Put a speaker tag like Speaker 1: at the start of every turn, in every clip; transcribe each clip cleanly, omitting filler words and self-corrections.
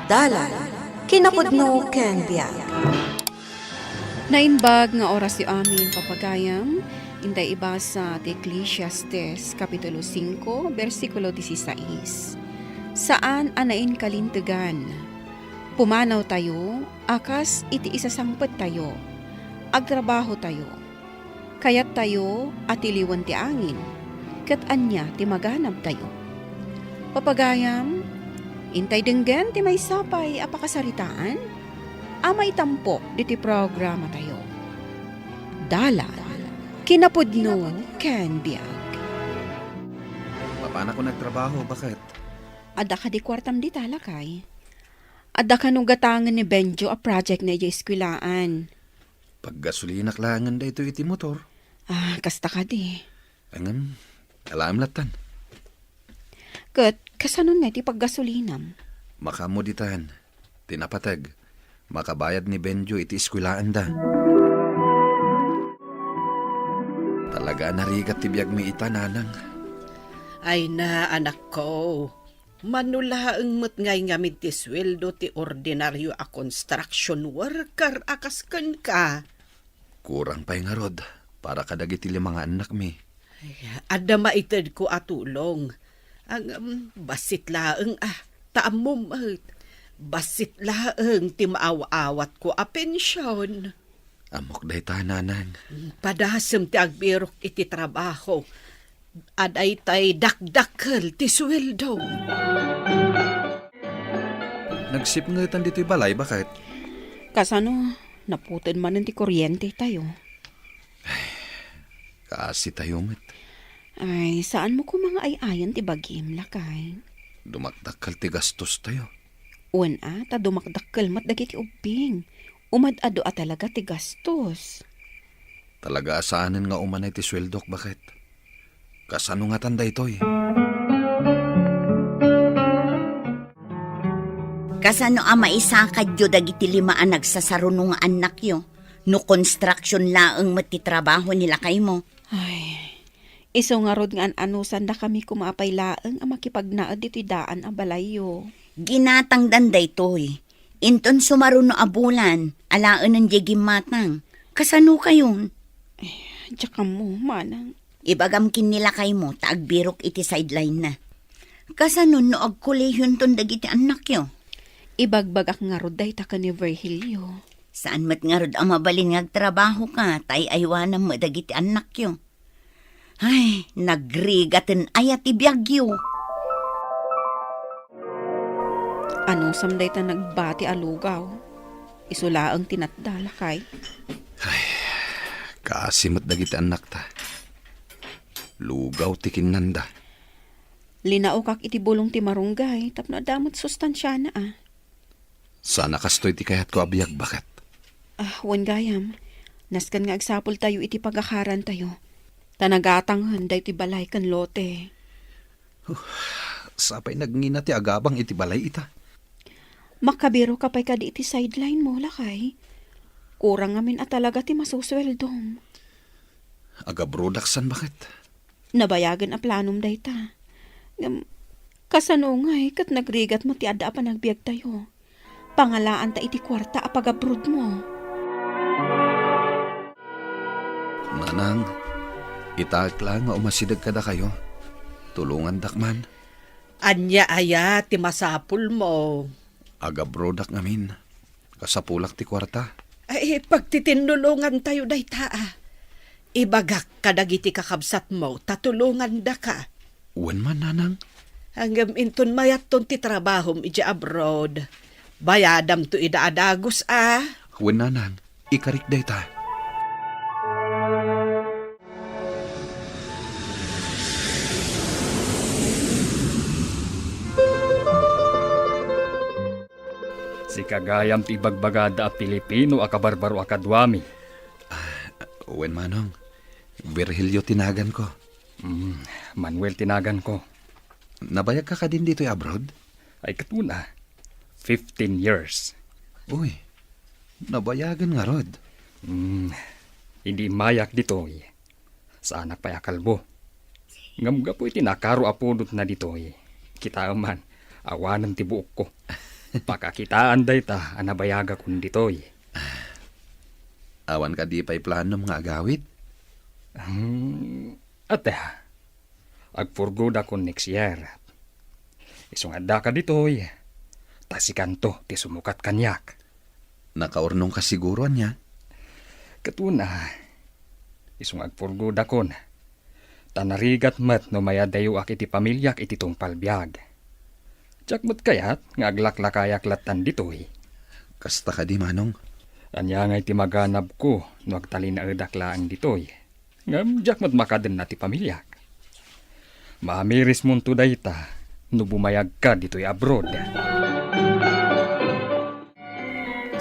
Speaker 1: Dalan, kinapudno ken biag.
Speaker 2: Nainbag nga oras yu amin papagayam, intay iba sa Ecclesiastes Kapitulo 5, versikulo 16. Saan anain kalintugan? Pumanaw tayo, akas iti isasangpet tayo, agtrabaho tayo. Kayat tayo at iliwan ti angin, kat anya ti maganab tayo. Papagayam, intay denggan ti may sapay apakasaritaan, amay tampok diti programa tayo. Dalan, kinapudno ken biag.
Speaker 3: Paano ko nagtrabaho? Bakit?
Speaker 2: Adda ka di kwartam di talakay. Adda ka nung gatangan ni Benjo a project na eskwilaan.
Speaker 3: Pag gasolina klangan da ito iti motor.
Speaker 2: Kasta ka di.
Speaker 3: Angan, alam latan.
Speaker 2: Kat, kasanon nga ti paggasolinam.
Speaker 3: Makamuditan, tinapatag, makabayad ni Benjo iti eskwilaan da. Talaga narigat ti biyag mi ita, nanang.
Speaker 4: Ay na, anak ko. Manulaang mat ngay ngamit ti sweldo ti ordinaryo a construction worker akasken ka.
Speaker 3: Kurang pa'y nga rod, para kadagiti mga anak mi.
Speaker 4: Adda maited ko atulong. Ang basit laeng taamom basit laeng ti maaw-awat ko a pensyon.
Speaker 3: Amok day ta, nanang.
Speaker 4: Padasem ti agbirok iti trabaho. Aday tay dakdakkel ti sweldo.
Speaker 3: Nagsipngetan dito'y balay, bakit?
Speaker 2: Kasano, naputin man ti kuryente tayo.
Speaker 3: Kasi tayo met.
Speaker 2: Ay, saan mo ko mga ay-ayan ti bagim lakay?
Speaker 3: Dumakdakal ti gastos tayo.
Speaker 2: Uwan ta dumakdakkel mat dagiti ubing. Umad-ado talaga ti gastos.
Speaker 3: Talaga asaanan nga umanay ti sweldok, bakit? Kasano nga tanda ito'y?
Speaker 5: Kasano maisakad yo dagiti limaan nagsasarunong nga anak yo? No construction laeng mati trabaho nila kay mo.
Speaker 2: Ay, iso nga rod nga anusan da kami kumapay laeng ang makipagnaad dito'y daan a balayo.
Speaker 5: Ginatang danday toy. Inton sumaruno a bulan, alaan ng jigim matang. Kasano kayon?
Speaker 2: Tsaka mo, manang.
Speaker 5: Ibagamkin nila kay mo, taagbirok iti sideline na. Kasano no agkulehyon ton dagiti anak yo?
Speaker 2: Ibagbagak nga rod day ta ka ni Virgilio.
Speaker 5: Saan mat nga rod ang mabalin nga trabaho ka, tay aywanam mo dagiti anak yo. Ay, nagrigaten ayat ibiyagyo.
Speaker 2: Ano samday ta nagbati alugaw? Isula ang tinatdala kay.
Speaker 3: Kasimot dagiti anak ta. Lugaw ti kinanda.
Speaker 2: Linaokak iti bulong ti marunggay, tapno adamot sustansya na
Speaker 3: Sana kastoy ti kayat ko abiyag, bakit?
Speaker 2: Wan gayam. Naskan nga agsapol tayo iti pagakaran tayo. Tanagatang handay ti balay kan lote.
Speaker 3: Sapay nagngina ti agabang iti balay ita.
Speaker 2: Makabiro ka pa'y ka di iti sideline mo, lakay. Kurang amin talaga ti masusweldom.
Speaker 3: Agabrodaksan, bakit?
Speaker 2: Nabayagan a planom day ta. Kasano ngay, kat nagrigat mo ti adda pa nagbiag tayo. Pangalaan ta iti kwarta a pagabrod mo.
Speaker 3: Nanang, itaak lang nga umasidag kada kayo. Tulungan dakman.
Speaker 4: Anya aya ti masapul mo.
Speaker 3: Agabrodak ngamin. Kasapulak ti kwarta.
Speaker 4: Ay, pagtitinulungan tayo day taa. Ibagak kadagiti kakabsat mo, tatulungan da ka.
Speaker 3: Uwan man, nanang.
Speaker 4: Hanggang inton mayat ton ti trabahom ija abroad. Bayadam to idaadagos
Speaker 3: Uwan, nanang. Ikarik day ta.
Speaker 6: Si kagayam ti bagbagada a Pilipino a kabarbaro a kadwami.
Speaker 3: Uwan, manong. Virgilio tinagan ko.
Speaker 6: Manuel tinagan ko.
Speaker 3: Nabayag ka din dito abroad?
Speaker 6: Ay katuna, 15 years.
Speaker 3: Uy, nabayagan nga rod.
Speaker 6: Hindi mayak ditoy. Sa anak pa kalbo. Ngamga po itinakaro apodot na ditoy. Kita man, awanan ti buok ko. Pakakitaan day ta, anabayaga kun ditoy.
Speaker 3: Awan ka di pa'y plano mga agawid?
Speaker 6: Ate, agpurgod ako next year. Isungada ka ditoy. Tasikanto, ti sumukat kanyak.
Speaker 3: Nakaurnong ka siguruan niya?
Speaker 6: Katuna, isung agpurgod ako na. Tanarigat mat no mayadayo ak iti pamilyak iti tong palbiag. Tsak mat kayat, nga aglaklakayak latan ditoy.
Speaker 3: Kasta ka di, Manong.
Speaker 6: Anya nga iti maganap ko no agtali na edaklaan ditoy. Ngam jak mat makaden na ti pamilyak. Maamiris mo to dayta no bumayag ka ditoy abroad.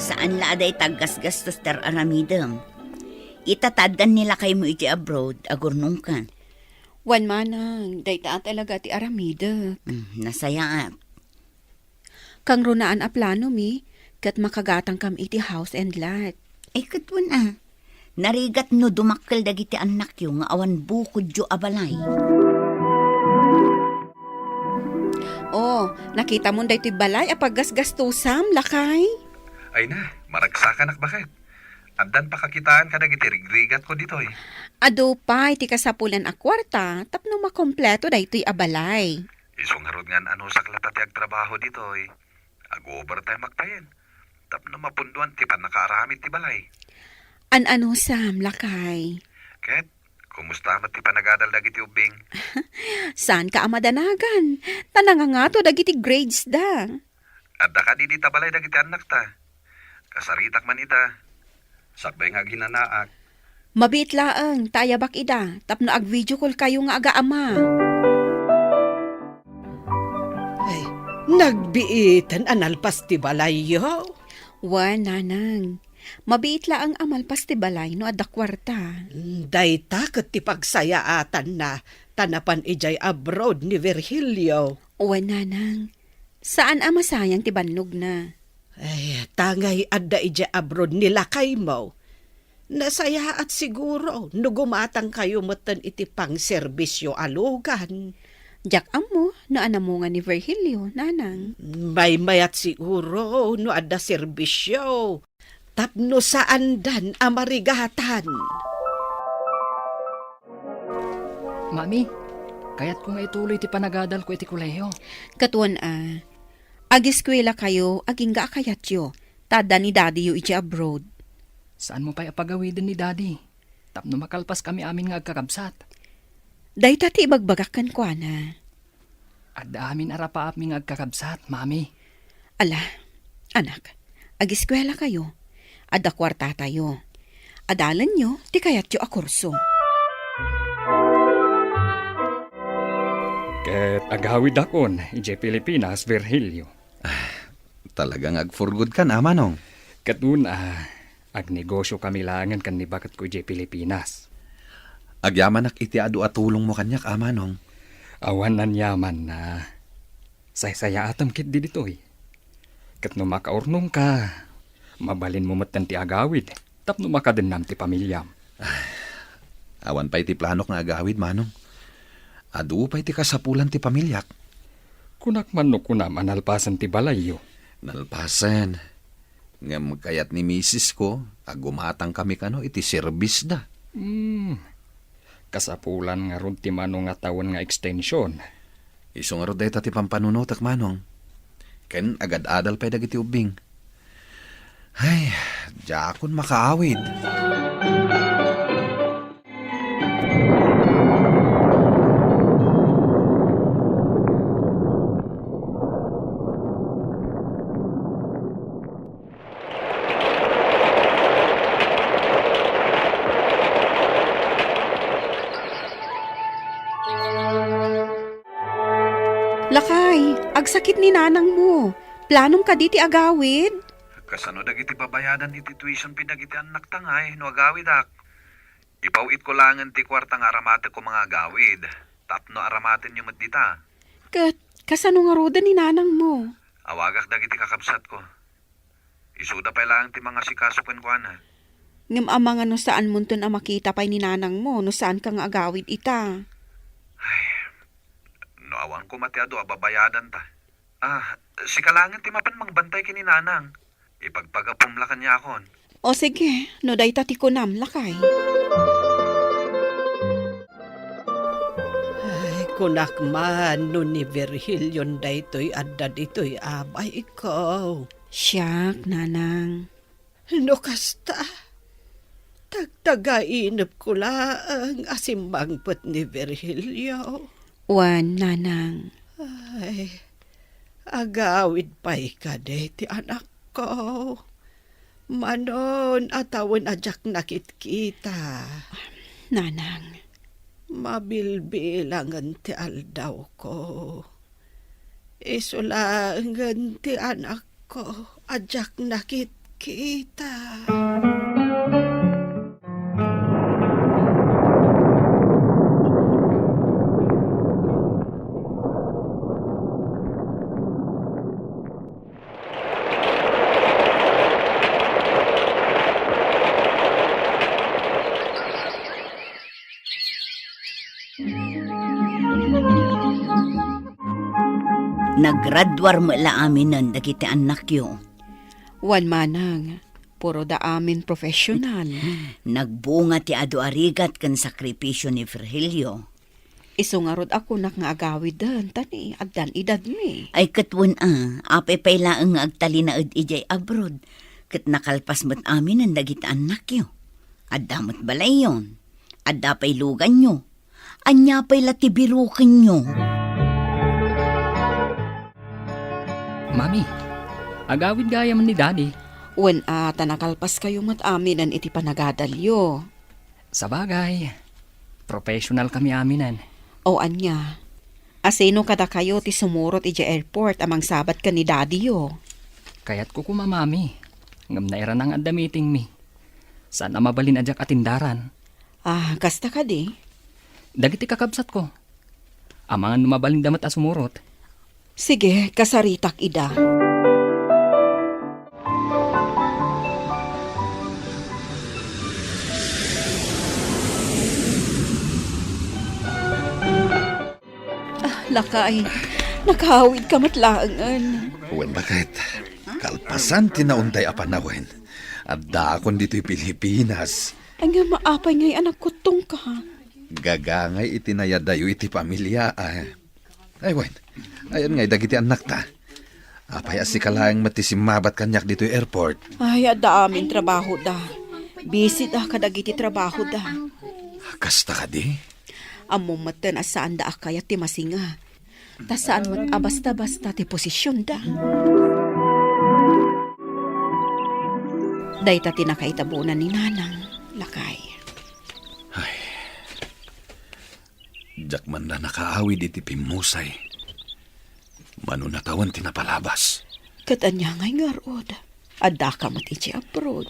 Speaker 5: Saan laaday taggasgastos tar aramidem? Itatadan nila kay mo iti abroad, agurnong ka.
Speaker 2: Wan manang, dayta talaga ti aramida.
Speaker 5: Nasaya at.
Speaker 2: Kang runaan a plano mi, kat makagatang kam iti house and lot.
Speaker 5: Ay katwan ah. Narigat no dumakkel dagiti anak yo nga awan bukod yo abalay.
Speaker 2: Oh, nakita mo daytoy balay a paggasgastusam, lakay?
Speaker 3: Ay na, maragsakan ak bakit? Addan pa kakitaan ka dagiti rigrigat ko ditoy.
Speaker 2: Ado pa, iti kasapulan a kwarta, tapno makompleto daytoy a balay.
Speaker 3: Isungarod nga ano saklat at agtrabaho ditoy. Ag-overtime aktayin. Tapno mapunduan ti pan nakaaramid ti balay.
Speaker 2: An-ano sam, lakay?
Speaker 3: Ket, kumusta mat ti panagadal dagiti ubing?
Speaker 2: Saan ka amadanagan? Tananga nga to dagiti grades da.
Speaker 3: Adda ka di balay dagiti anak ta. Kasaritak man ita. Sakbay nga ginanaak.
Speaker 2: Mabit laang, tayabak ida, tapno ag-video call kayo nga aga-ama.
Speaker 4: Ay, nagbiitan analpas ti balay yo.
Speaker 2: Wan, nanang. Mabit laang amal pastibalay no adda kwarta.
Speaker 4: Dayta ket ti pagsayaatan na tanapan ijay abroad ni Virgilio.
Speaker 2: Wan, nanang. Saan ama sayang ti bannog na?
Speaker 4: Ay, tangay adda ijay abroad nila kay mo. Nasaya at siguro no gumatang kayo matan iti pang serbisyo alugan.
Speaker 2: Jak amo, no anamunga ni Virgilio, nanang.
Speaker 4: May mayat siguro no adda serbisyo. Tapno saan dan amarigatan.
Speaker 6: Mami, kaya't ko nga ituloy ti panagadal ko iti kuleyo.
Speaker 2: Katuan agiskwela kayo, aging gaakayat yo. Tada ni daddy yo iti abroad.
Speaker 6: Saan mo pa'y apagawidin ni daddy? Tapno makalpas kami amin nga agkakabsat.
Speaker 2: Day tati ibagbagakan ko na.
Speaker 6: Adda amin arapa amin nga agkakabsat, mami.
Speaker 2: Ala, anak, agiskwela kayo. Adda kwarta tayo. Adalan nyo, ti kayat yo akurso.
Speaker 6: Ket agawid akon, ije Pilipinas, Virgilio.
Speaker 3: Talagang agfurgod ka na, Manong.
Speaker 6: Katuna, agnegosyo kami langan kan nibakat ko ije Pilipinas.
Speaker 3: Agyaman ak iti adu at tulong mo kanyak, Manong.
Speaker 6: Awan nan yaman na saysaya atam kit di ditoy. Kat no makaurnong ka, mabalin mo matan ti agawid, tapno makadenam ti pamilyam.
Speaker 3: Awan pa iti planok nga agawid, Manong. Adu pa iti kasapulan ti pamilyak.
Speaker 6: Kunak man no kunam analpasan ti balayo.
Speaker 3: Nalpasan. Ngam kayat ni misis ko, agumatang kami kano iti serbis da.
Speaker 6: Kasapulan nga ron ti manong nga tawon nga extension.
Speaker 3: Isong arod deta ti pampanunotak, Manong. Ken agad adal pa dagiti ubing. Ay, jakon makaawid.
Speaker 2: Lakay, agsakit ni nanang mo. Planom ka di ti agawid?
Speaker 3: Kasano dagiti babayadan iti tuition pinagiti anak tangay no agawid ak. Ipawit ko langan ti kwartang aramate ko mga agawid. Tapno aramaten yung madita.
Speaker 2: Kasano nga roda ni nanang mo?
Speaker 3: Awagak dagiti kakabsat ko. Isuda pa lang ti mga sikasukan ko na.
Speaker 2: Ngam amang no saan mo a makita pa'y ni nanang mo, no saan ka nga agawid ita.
Speaker 3: No awan ko matiado ababayadan ta. Si Kalangan ti mapan mangbantay kini nanang. Ipagpagapumlakan niya akon.
Speaker 2: O sige, no day tati ko nam, lakay.
Speaker 4: Ay, kunak man, no ni Virgilio daytoy adda ditoy abay ikaw.
Speaker 2: Siyak, nanang.
Speaker 4: No kasta, tagtagainip ko lang asimbang put ni Virgilio.
Speaker 2: Wan, nanang.
Speaker 4: Ay, agawid pa'y ka ti anak ko. Manon atawan ajak nakit-kita.
Speaker 2: Nanang.
Speaker 4: Mabilbilangan ti aldaw ko. Isulangan ti anak ko ajak nakit-kita.
Speaker 5: Naggraduar mo la amin ng dagiti anak yo.
Speaker 2: Wan, manang. Puro da amin professional.
Speaker 5: Nagbunga ti adu arigat kan sakripisyo ni Virgilio.
Speaker 2: Isungarod ako nak nga agawid dan, tani, addan edad mi.
Speaker 5: Ay katwan apay pailaang nga agtali na ijay abroad. Kat nakalpas mo't amin ang dagiti anak yo. Adda mo't balay yon. Adda pay lugan nyo. Anya pay latibirukin nyo.
Speaker 6: Mami, agawid gaya man ni Daddy.
Speaker 2: Wan tanakalpas kayo mat amin ang iti panagadalyo.
Speaker 6: Sa bagay, professional kami aminan.
Speaker 2: O anya, asino kada kayo ti sumurot iti airport amang sabat ka ni daddy yo.
Speaker 6: Kaya't ko kumamami. Ngam na era nang adda meeting mi. Sana mabalin adyak atindaran.
Speaker 2: Kasta ka di.
Speaker 6: Dagiti kakabsat ko. Amangan mabalin damat asumurot.
Speaker 2: Sige, kasaritak ida. Lakay, nakahawid ka matlaangan.
Speaker 3: Wen, bakit? Kalpasan tinaunday apanawin. Adda akon dito'y Pilipinas.
Speaker 2: Ay nga maapay nga'y anak ko tong ka.
Speaker 3: Gagangay itinayadayo iti pamilya. Ay, wen. Ayan nga'y dagiti anak ta. Apay si kalayang matisimabat kanyak dito'y airport.
Speaker 2: Ay, ada amin trabaho da. Busy da kadagiti trabaho da.
Speaker 3: Kasta ka di?
Speaker 2: Amo matan asaan da akaya ti masinga. Ta saan mat basta-basta ti posisyon da. Dayta tinakaitabunan ni nanang, lakay.
Speaker 3: Ay. Diyak man na nakaawid iti pimusay. Manunatawan tinapalabas.
Speaker 2: Katanya ngay ngarod. Adda ka mat iti abroad.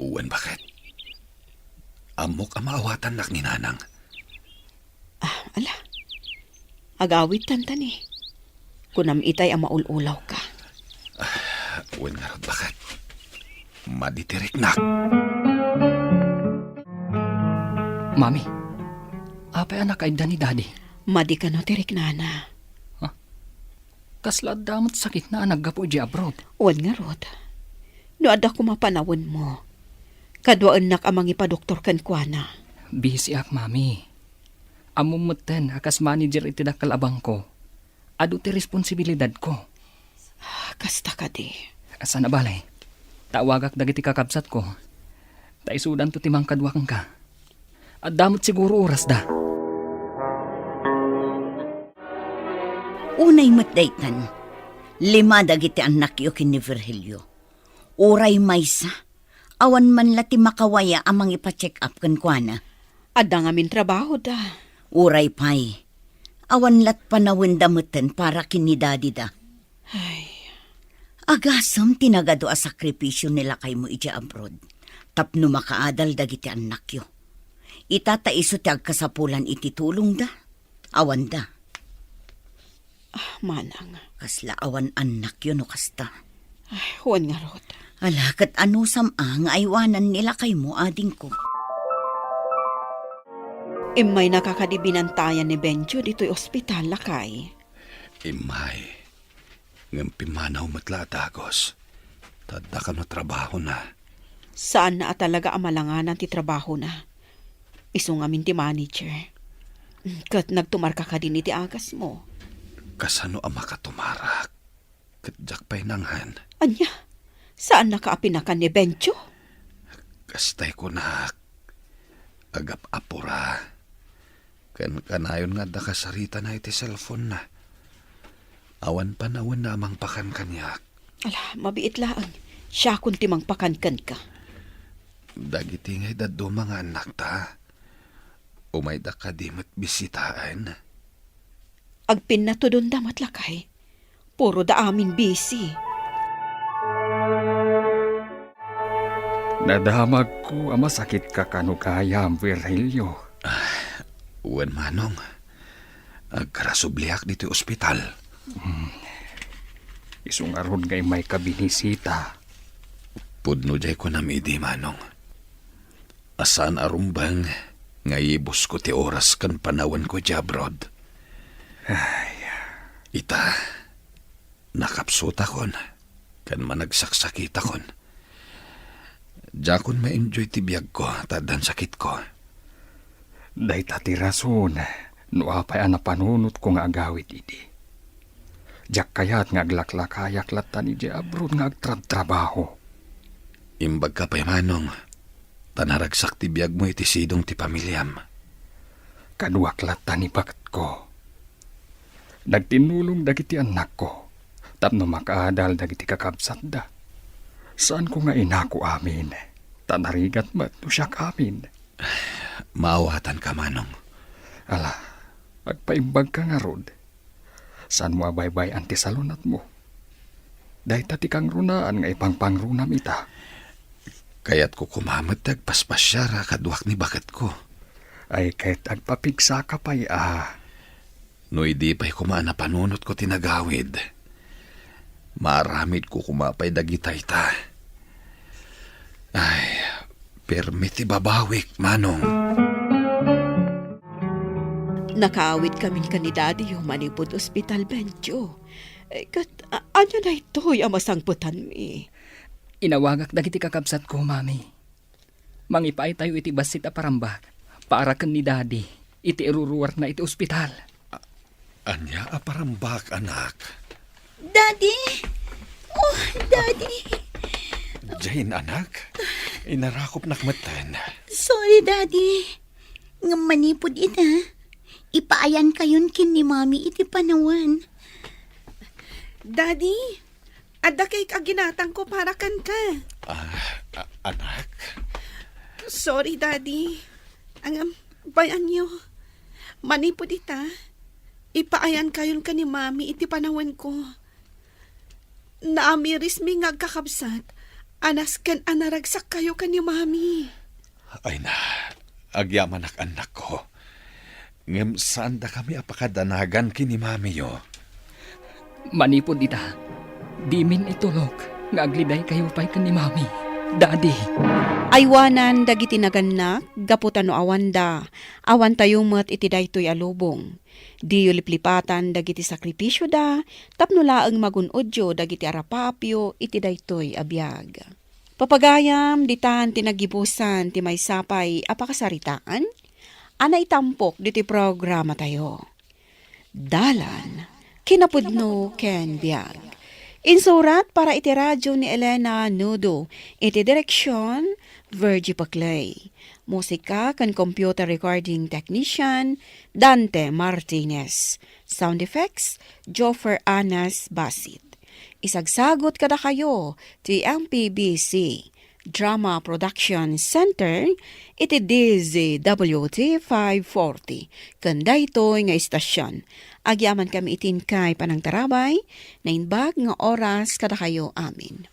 Speaker 3: Uwan, bakit? Amok ang maawatan nak ni nanang.
Speaker 2: Ala. Agawid tantani. Kunam itay ang maululaw ka.
Speaker 3: Uwan nga rod, bakit? Maditirik nak.
Speaker 6: Mami, apay anak ay ni Daddy.
Speaker 2: Madi ka no tirik nana.
Speaker 6: Kasla damat sakit na naggapo di abroad.
Speaker 2: Uwan nga rod. No adda ko mapanawon mo. Kadwaan nak amang ipadoktor kan kuana.
Speaker 6: Busy ak, Mami. Amumutan, akas manager iti dakalabang ko. Adu ti responsibilidad ko.
Speaker 2: Kasta ka di.
Speaker 6: Asa na balay? Tawagak dagiti kakabsat ko. Taisudan to timang kadwakang ka. At damot siguro oras da.
Speaker 5: Unay matdaytan, 5 dagiti anak yo kin ni Virgilio. Uray maysa, awan man lati makawaya amang ipa-check up kan kuana.
Speaker 2: Adda nga min trabaho da.
Speaker 5: Uray pay, awan lat panawin damutan para kinidadi da.
Speaker 2: Ay,
Speaker 5: Agasam tinagado a sakripisyo nila kay mo iti abroad. Tapno makaadal dagiti anak yo. Itataiso ti agkasapulan iti tulong da. Awan da.
Speaker 2: manang.
Speaker 5: Kasla awan anak yo no kasta.
Speaker 2: Ay, huwan nga rod.
Speaker 5: Alakat ano samang aywanan nila kay mo ading ko.
Speaker 2: Imay nakakadibinantayan ni Benjo dito'y ospital lakay.
Speaker 3: Imay,
Speaker 7: Ngampi manaw matla dagos. Tadda ka no trabaho na.
Speaker 2: Saan na talaga amalanganan ti trabaho na? Iso nga min ti manager. Kat nagtumarka ka din iti agas mo.
Speaker 7: Kasano ama ka tumarak? Kadyak pa'y nanghan.
Speaker 2: Anya, saan nakaapinakan ni Bencho?
Speaker 7: Kastay ko na. Agap apura. Kanayon nga da kasarita na iti cellphone na. Awan panawin na amang pakan kanyak.
Speaker 2: Ala, mabiit lang. Siya kung timang pakankan ka.
Speaker 7: Dagiti ngay daddo mga anak ta. Umay da ka di mat bisitaan.
Speaker 2: Agpin na to doon damat lakay. Puro da amin busy.
Speaker 6: Nadamag ko ama sakit ka kanukayam, Virgilio.
Speaker 7: Uwan manong. Agkarasubliak dito ospital.
Speaker 6: Isong aron ngay may kabinisita.
Speaker 7: Pudno jay ko na midi manong. Asan arumbang ngayibos ko ti oras kan panawan ko di abroad. Ita, nakapsut akon. Kan managsaksakit akon. Diyan ma-enjoy ti biyag ko, tadan sakit ko.
Speaker 6: Day tati rason, no apay anapanunot ko nga agawit idi. Diyak kayat nga aglaklakayak latan iji abroad nga agtrabaho.
Speaker 7: Imbag ka pa'y manong, tanaragsak ti biyag mo iti sidong ti pamilyam.
Speaker 6: Kaduak latan ni bakat ko. Nagtinulong dagiti anak ko, tapno makaadal dagiti kakabsat da. Saan ko nga inako amin? Tanarigat mat no siyak amin.
Speaker 7: Maawatan ka manong.
Speaker 6: Ala, agpaimbag ka nga rod. Saan mo abaybay anti salunat mo? Dahi tati kang runaan nga ipangpangrunam ita.
Speaker 7: Kaya't ko kumamat agpaspasyara kaduak ni bakat ko.
Speaker 6: Ay kahit agpapigsa ka pa'y
Speaker 7: No hindi pa'y kumana panunot ko tinagawid. Maramid ko kumapay dagitay ta. Ay, permiti babawik, manong.
Speaker 2: Nakaawit kami ka ni Daddy yung manipod ospital, Bencho. Kat, anya na ito'y amasangputan mi.
Speaker 8: Inawagak dagiti kakabsat ko, mami. Mangipay tayo iti basit a parambag. Paarakan ni Daddy, iti iruruwar na iti ospital.
Speaker 7: Anya aparambak, anak.
Speaker 5: Daddy! Oh, Daddy!
Speaker 7: Jane, anak. Inarakop nakmatan.
Speaker 5: Sorry, Daddy. Nga manipod ita. Ipaayan kayon kin ni Mami iti panawan.
Speaker 4: Daddy, ada kay kaginatang ko para kan ka.
Speaker 7: Anak.
Speaker 4: Sorry, Daddy. Ang bayan niyo. Manipod ita. Ipaayan kayon ka ni Mami iti panawan ko. Naamiris mi ngagkakabsat. Anas kan anaragsak kayo ka ni Mami.
Speaker 7: Ay na, agyaman anak ko. Ngem saan da kami apakadanagan kini Mami yo.
Speaker 8: Manipod ita. Di min itulog. Nga agliday kayo pa'y kan ni Mami. Daddy.
Speaker 2: Aywanan dagiti naganak, gaputan no awanda. Awan tayo mat iti daytoy alubong. Di liplipatan dagiti sakripisyo da, tapno laeng magunodyo dagiti arapapyo iti daytoy abiyag. Papagayam, ditan tinagibusan ti may sapay apakasaritaan, ana itampok diti programa tayo. Dalan, kinapudno ken biag. Insurat para iti radyo ni Elena Nudo, iti direksyon, Virgie Paclay. Musika kan computer recording technician, Dante Martinez. Sound effects, Joffer Anas Basit. Isagsagot kada kayo, ti MPBC, Drama Production Center, iti DZWT 540. Kanda ito nga istasyon. Agyaman kami itin kay panang tarabay, na inbag nga oras kada kayo amin.